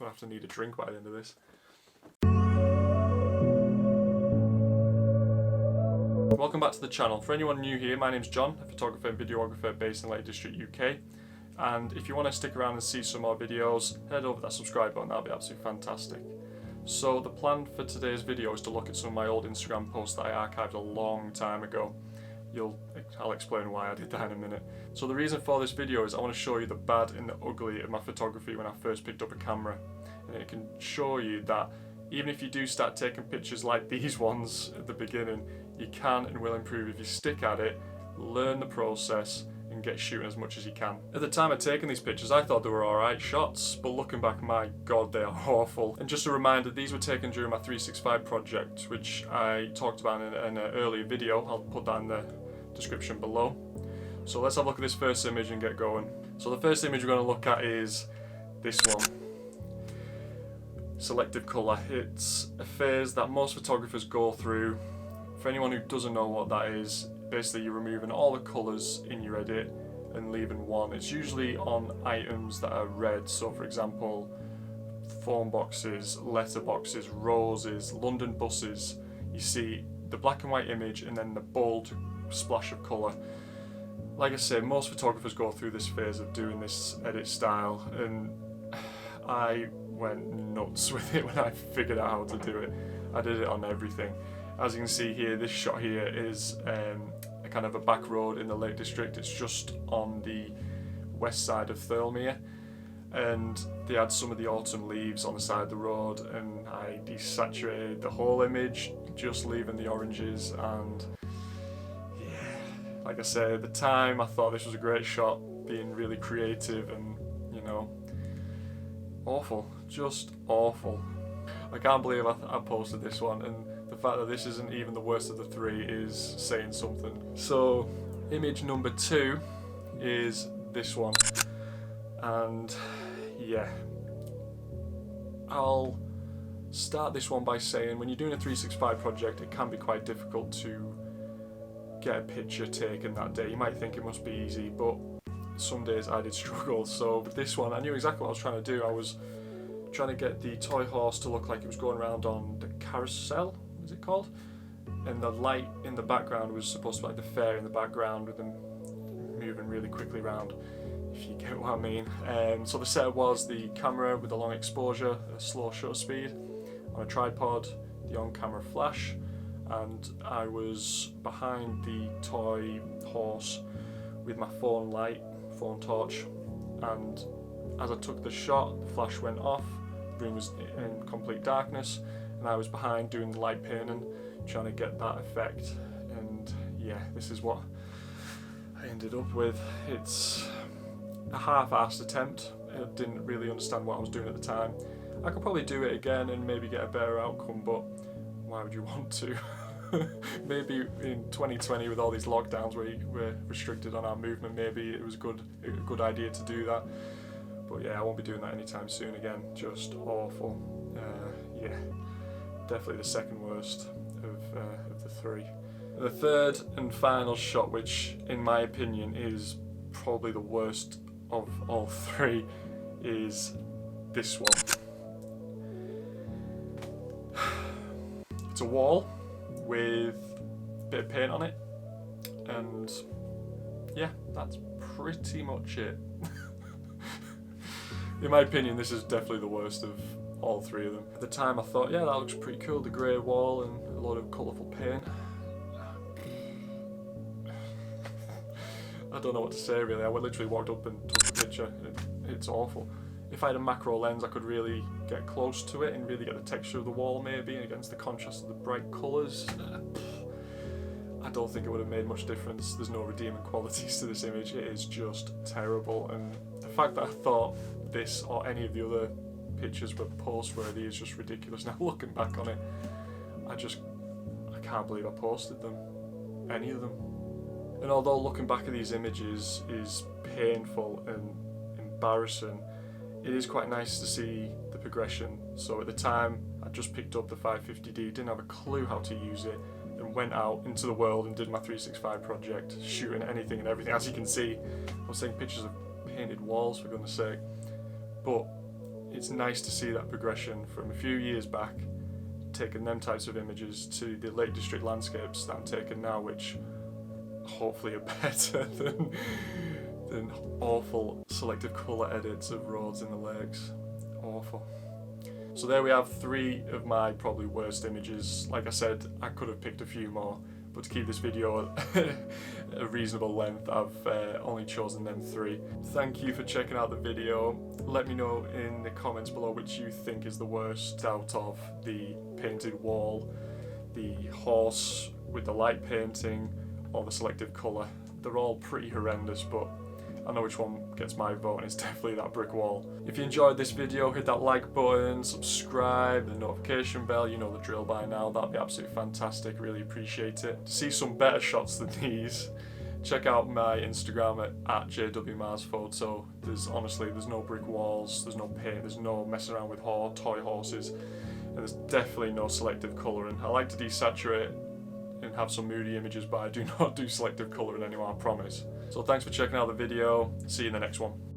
Gonna have to need a drink by the end of this. Welcome back to the channel. For anyone new here, my name's John, a photographer and videographer based in Lake District, UK. And if you want to stick around and see some more videos, head over that subscribe button, that'll be absolutely fantastic. So the plan for today's video is to look at some of my old Instagram posts that I archived a long time ago. I'll explain why I did that in a minute. So the reason for this video is I want to show you the bad and the ugly of my photography when I first picked up a camera. And it can show you that even if you do start taking pictures like these ones at the beginning, you can and will improve if you stick at it, learn the process, and get shooting as much as you can. At the time of taking these pictures, I thought they were alright shots, but looking back, my god, they are awful. And just a reminder, these were taken during my 365 project, which I talked about in an earlier video. I'll put that in the description below. So let's have a look at this first image and get going. So the first image we're going to look at is this one. Selective colour. It's a phase that most photographers go through. For anyone who doesn't know what that is, basically you're removing all the colours in your edit and leaving one. It's usually on items that are red, so for example phone boxes, letter boxes, roses, London buses. You see the black and white image and then the bold splash of colour. Like I say, most photographers go through this phase of doing this edit style, and I went nuts with it when I figured out how to do it. I did it on everything. As you can see here, this shot here is a kind of a back road in the Lake District. It's just on the west side of Thirlmere, and they had some of the autumn leaves on the side of the road, and I desaturated the whole image, just leaving the oranges. And yeah, like I say, at the time I thought this was a great shot, being really creative, and you know, awful, just awful. I can't believe I posted this one, and the fact that this isn't even the worst of the three is saying something. So image number 2 is this one, and yeah, I'll start this one by saying when you're doing a 365 project, it can be quite difficult to get a picture taken that day. You might think it must be easy, but some days I did struggle. So with this one, I knew exactly what I was trying to do. I was trying to get the toy horse to look like it was going around on the carousel, is it called? And the light in the background was supposed to be like the fair in the background with them moving really quickly around, if you get what I mean. So the setup was the camera with a long exposure, a slow shutter speed, on a tripod, the on-camera flash, and I was behind the toy horse with my phone torch, and as I took the shot, the flash went off, the room was in complete darkness, and I was behind doing the light painting, trying to get that effect. And yeah, this is what I ended up with. It's a half-assed attempt. I didn't really understand what I was doing at the time. I could probably do it again and maybe get a better outcome, but why would you want to? Maybe in 2020 with all these lockdowns where we're restricted on our movement, maybe it was a good idea to do that. But yeah, I won't be doing that anytime soon again. Just awful. Yeah, definitely the second worst of the three. The third and final shot, which in my opinion is probably the worst of all three, is this one. It's a wall with a bit of paint on it, and yeah, that's pretty much it. In my opinion, this is definitely the worst of all three of them. At the time I thought, yeah, that looks pretty cool, the grey wall and a lot of colourful paint. I don't know what to say really. I literally walked up and took the picture. It's awful. If I had a macro lens, I could really get close to it and really get the texture of the wall maybe against the contrast of the bright colours. I don't think it would have made much difference. There's no redeeming qualities to this image. It is just terrible, and the fact that I thought this or any of the other pictures were post-worthy is just ridiculous. Now looking back on it, I can't believe I posted them, any of them. And although looking back at these images is painful and embarrassing, it is quite nice to see the progression. So at the time, I just picked up the 550D, didn't have a clue how to use it, and went out into the world and did my 365 project, shooting anything and everything. As you can see, I was taking pictures of painted walls, for goodness sake. But it's nice to see that progression from a few years back, taking them types of images, to the Lake District landscapes that I'm taking now, which hopefully are better than awful selective colour edits of roads in the lakes. Awful. So there we have 3 of my probably worst images. Like I said, I could have picked a few more, but to keep this video a reasonable length, I've only chosen them 3. Thank you for checking out the video. Let me know in the comments below which you think is the worst out of the painted wall, the horse with the light painting, or the selective colour. They're all pretty horrendous, but I know which one gets my vote, and it's definitely that brick wall. If you enjoyed this video, hit that like button, subscribe, the notification bell, you know the drill by now. That'd be absolutely fantastic, really appreciate it. To see some better shots than these, check out my Instagram at JWMarsPhoto. There's no brick walls, there's no paint, there's no messing around with toy horses, and there's definitely no selective colouring. I like to desaturate and have some moody images, but I do not do selective colouring anymore, I promise. So thanks for checking out the video, see you in the next one.